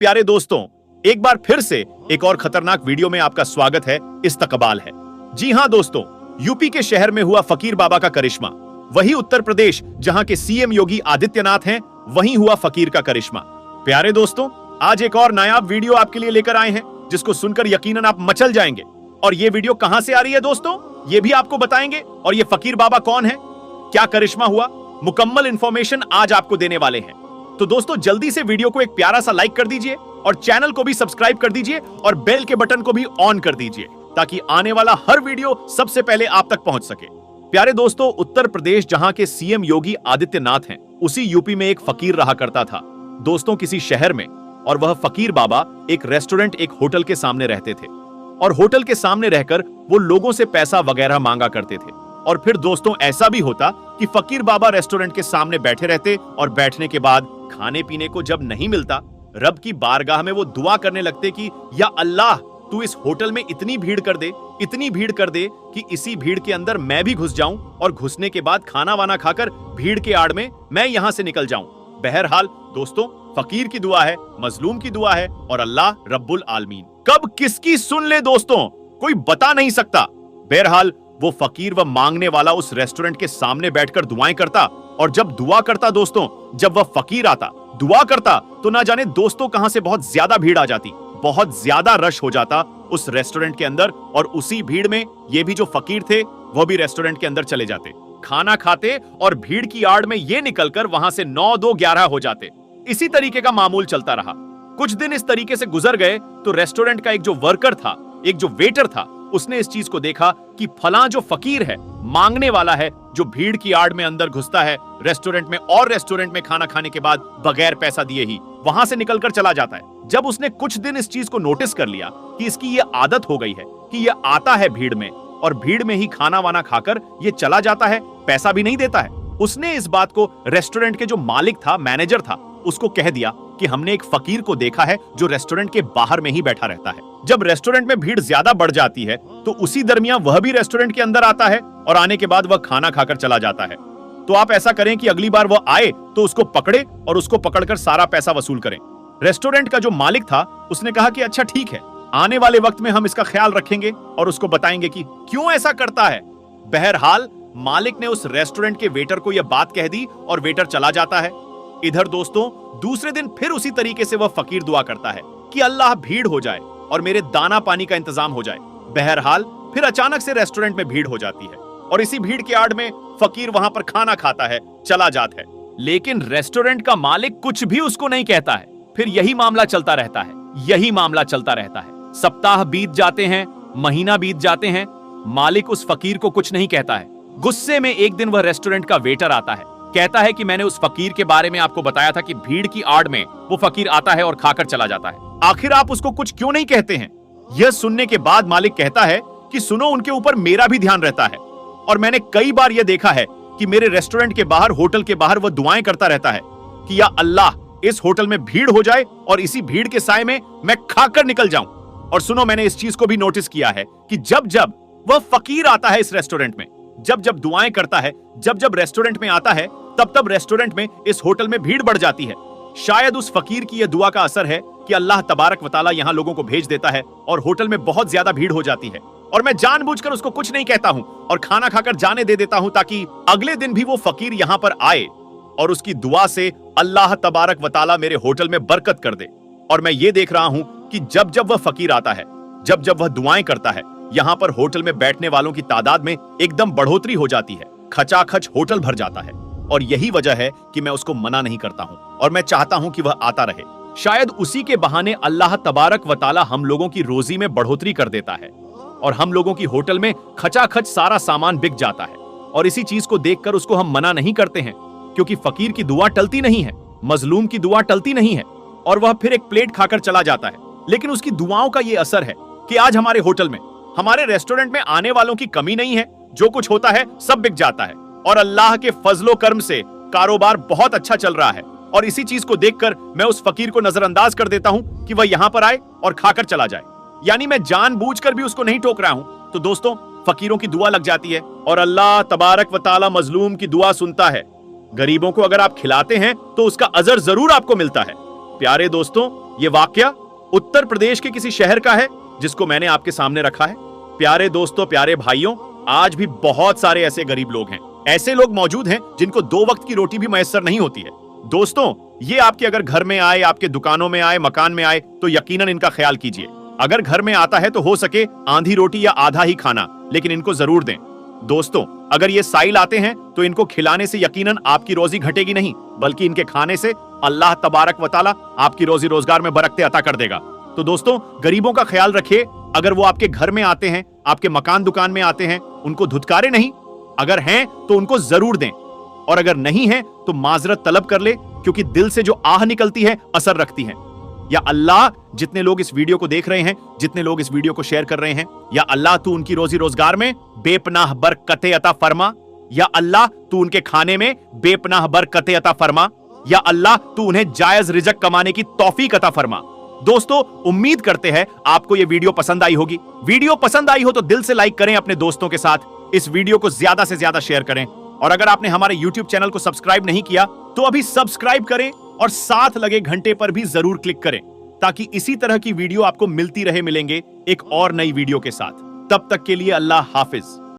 प्यारे दोस्तों, एक बार फिर से एक और खतरनाक वीडियो में आपका स्वागत है। इस्तकबाल है। जी हां दोस्तों, यूपी के शहर में हुआ फकीर बाबा का करिश्मा। वही उत्तर प्रदेश जहां के सीएम योगी आदित्यनाथ हैं, वहीं हुआ फकीर का करिश्मा। प्यारे दोस्तों, आज एक और नायाब वीडियो आपके लिए लेकर आए हैं, जिसको सुनकर यकीनन आप मचल जाएंगे। और ये वीडियो कहां से आ रही है दोस्तों, ये भी आपको बताएंगे। और ये फकीर बाबा कौन है, क्या करिश्मा हुआ, मुकम्मल इंफॉर्मेशन आज आपको देने वाले हैं। तो दोस्तों, जल्दी से वीडियो को एक प्यारा सा लाइक कर दीजिए और चैनल को भी सब्सक्राइब कर दीजिए और बेल के बटन को भी ऑन कर दीजिए, ताकि आने वाला हर वीडियो सबसे पहले आप तक पहुंच सके। प्यारे दोस्तों, उत्तर प्रदेश जहां के सीएम योगी आदित्यनाथ हैं, उसी यूपी में एक फकीर रहा करता था दोस्तों, किसी शहर में। और वह फकीर बाबा एक रेस्टोरेंट, एक होटल के सामने रहते थे। और होटल के सामने रहकर वो लोगों से पैसा वगैरह मांगा करते थे। और फिर दोस्तों, ऐसा भी होता कि फकीर बाबा रेस्टोरेंट के सामने बैठे रहते और बैठने के बाद खाने पीने को जब नहीं मिलता, रब की बारगाह में वो दुआ करने लगते कि या अल्लाह, तू इस होटल में इतनी भीड़ कर दे, इतनी भीड़ कर दे कि इसी भीड़ के अंदर मैं भी घुस जाऊं और घुसने के बाद खाना वाना खाकर भीड़ के आड़ में मैं यहां से निकल जाऊं। बहरहाल दोस्तों, फकीर की दुआ है, मजलूम की दुआ है और अल्लाह रब्बुल आलमीन कब किसकी सुन ले दोस्तों, कोई बता नहीं सकता। बहरहाल वो फकीर व मांगने वाला उस रेस्टोरेंट के सामने बैठकर दुआएं करता। और जब दुआ करता दोस्तों, जब वह फकीर आता, दुआ करता, तो ना जाने दोस्तों कहां से बहुत ज्यादा भीड़ आ जाती, बहुत ज्यादा रश हो जाता उस रेस्टोरेंट के अंदर। और उसी भीड़ में ये भी जो फकीर थे, वह भी रेस्टोरेंट के अंदर चले जाते, खाना खाते और भीड़ की आड़ में ये निकलकर वहां से 9, 2, 11 हो जाते। इसी तरीके का मामूल चलता रहा। कुछ दिन इस तरीके से गुजर गए तो रेस्टोरेंट का एक जो वर्कर था, एक जो वेटर था, उसने इस चीज को देखा कि फलां जो फकीर है, मांगने वाला है, जो भीड़ की आड़ में अंदर घुसता है रेस्टोरेंट में और रेस्टोरेंट में खाना खाने के बाद बगैर पैसा दिए ही वहां से निकलकर चला जाता है। जब उसने कुछ दिन इस चीज को नोटिस कर लिया कि इसकी ये आदत हो गई है कि ये आता है भीड़ में और भीड़ में ही खाना वाना खाकर ये चला जाता है, पैसा भी नहीं देता है, उसने इस बात को रेस्टोरेंट के जो मालिक था, मैनेजर था, उसको कह दिया कि हमने एक फकीर को देखा है जो रेस्टोरेंट के बाहर में ही बैठा रहता है। जब रेस्टोरेंट में भीड़ ज्यादा बढ़ जाती है तो उसी दरमियान वह भी रेस्टोरेंट के अंदर आता है और आने के बाद वह खाना खाकर चला जाता है। तो आप ऐसा करें कि अगली बार वह आए तो उसको पकड़े और उसको पकड़कर सारा पैसा वसूल करें। रेस्टोरेंट का जो मालिक था, उसने कहा कि अच्छा ठीक है, आने वाले वक्त में हम इसका ख्याल रखेंगे और उसको बताएंगे कि क्यों ऐसा करता है। बहरहाल मालिक ने उस रेस्टोरेंट के वेटर को यह बात कह दी और वेटर चला जाता है। इधर दोस्तों, दूसरे दिन फिर उसी तरीके से वह फकीर दुआ करता है कि अल्लाह भीड़ हो जाए और मेरे दाना पानी का इंतजाम हो जाए। बहरहाल फिर अचानक से रेस्टोरेंट में भीड़ हो जाती है और इसी भीड़ के आड़ में फकीर वहां पर खाना खाता है, चला जाता है। लेकिन रेस्टोरेंट का मालिक कुछ भी उसको नहीं कहता है। फिर यही मामला चलता रहता है, यही मामला चलता रहता है। सप्ताह बीत जाते हैं, महीना बीत जाते हैं, मालिक उस फकीर को कुछ नहीं कहता है। गुस्से में एक दिन वह रेस्टोरेंट का वेटर आता है, कहता है कि मैंने उस फकीर के बारे में आपको बताया था कि भीड़ की आड़ में वो फकीर आता है और खाकर चला जाता है, आखिर आप उसको कुछ क्यों नहीं कहते हैं। यह सुनने के बाद मालिक कहता है कि सुनो, उनके ऊपर मेरा भी ध्यान रहता है और मैंने कई बार यह देखा है कि मेरे रेस्टोरेंट के बाहर, होटल के बाहर वह दुआएं करता रहता है कि या अल्लाह, इस होटल में भीड़ हो जाए और इसी भीड़ के साए में मैं खाकर निकल जाऊं। और सुनो, मैंने इस चीज को भी नोटिस किया है कि जब जब वह फकीर आता है इस रेस्टोरेंट में, जब जब दुआएं करता है, जब जब रेस्टोरेंट में आता है, तब तब रेस्टोरेंट में, इस होटल में भीड़ बढ़ जाती है। शायद उस फकीर की यह दुआ का असर है कि अल्लाह तबारक व तआला यहां लोगों को भेज देता है और होटल में बहुत ज्यादा भीड़ हो जाती है। और मैं जानबूझकर उसको कुछ नहीं कहता हूं और खाना खाकर जाने दे देता हूं, ताकि अगले दिन भी वो फकीर यहां पर आए और उसकी दुआ से अल्लाह तबारक व तआला मेरे होटल में बरकत कर दे। और मैं ये देख रहा हूं कि जब जब वह फकीर आता है, जब जब वह दुआएं करता है, यहां पर होटल में बैठने वालों की तादाद में एकदम बढ़ोतरी हो जाती है, खचाखच होटल भर जाता है। और यही वजह है कि मैं उसको मना नहीं करता हूं और मैं चाहता हूं कि वह आता रहे। शायद उसी के बहाने अल्लाह तबारक व तआला हम लोगों की रोजी में बढ़ोतरी कर देता है और हम लोगों की होटल में खचाखच सारा सामान बिक जाता है। और इसी चीज को देखकर उसको हम मना नहीं करते हैं, क्योंकि फकीर की दुआ टलती नहीं है, मजलूम की दुआ टलती नहीं है और वह फिर एक प्लेट खाकर चला जाता है। लेकिन उसकी दुआओं का यह असर है कि आज हमारे होटल में, हमारे रेस्टोरेंट में आने वालों की कमी नहीं है, जो कुछ होता है सब बिक जाता है और अल्लाह के फजलो कर्म से कारोबार बहुत अच्छा चल रहा है। और इसी चीज को देखकर मैं उस फकीर को नजरअंदाज कर देता हूं कि वह यहां पर आए और खाकर चला जाए। यानी मैं जानबूझकर भी उसको नहीं टोक रहा हूं। तो दोस्तों, फकीरों की दुआ लग जाती है और अल्लाह तबारक व तआला मजलूम की दुआ सुनता है। गरीबों को अगर आप खिलाते हैं तो उसका अजर जरूर आपको मिलता है। प्यारे दोस्तों, ये वाकया उत्तर प्रदेश के किसी शहर का है जिसको मैंने आपके सामने रखा है। प्यारे दोस्तों, प्यारे भाइयों, आज भी बहुत सारे ऐसे गरीब लोग हैं, ऐसे लोग मौजूद हैं जिनको 2 वक्त की रोटी भी मैसर नहीं होती है। दोस्तों, ये आपके अगर घर में आए, आपके दुकानों में आए, मकान में आए, तो यकीनन इनका ख्याल कीजिए। अगर घर में आता है तो हो सके आधी रोटी या आधा ही खाना, लेकिन इनको जरूर दें। दोस्तों, अगर ये साइल आते हैं तो इनको खिलाने से यकीनन आपकी रोजी घटेगी नहीं, बल्कि इनके खाने से अल्लाह तबारक व तआला आपकी रोजी रोजगार में बरकतें अता कर देगा। तो दोस्तों, गरीबों का ख्याल रखिए। अगर वो आपके घर में आते हैं, आपके मकान दुकान में आते हैं, उनको धुतकारे नहीं। अगर हैं तो उनको जरूर दें, और अगर नहीं है तो माजरत तलब कर ले, क्योंकि दिल से जो आह निकलती है असर रखती है। या अल्लाह, जितने लोग इस वीडियो को देख रहे हैं, जितने लोग इस वीडियो को शेयर कर रहे हैं, या अल्लाह तू उनकी रोजी रोजगार में बेपनाह बरकतें अता फरमा। या अल्लाह तू उनके खाने में बेपनाह बरकतें अता फरमा। या अल्लाह तू उन्हें जायज रिज़्क कमाने की तौफीक अता फरमा। दोस्तों, उम्मीद करते हैं आपको यह वीडियो पसंद आई होगी। वीडियो पसंद आई हो तो दिल से लाइक करें अपने दोस्तों के साथ। इस वीडियो को ज्यादा से ज्यादा शेयर करें, और अगर आपने हमारे YouTube चैनल को सब्सक्राइब नहीं किया तो अभी सब्सक्राइब करें और साथ लगे घंटे पर भी जरूर क्लिक करें, ताकि इसी तरह की वीडियो आपको मिलती रहे। मिलेंगे एक और नई वीडियो के साथ, तब तक के लिए अल्लाह हाफिज।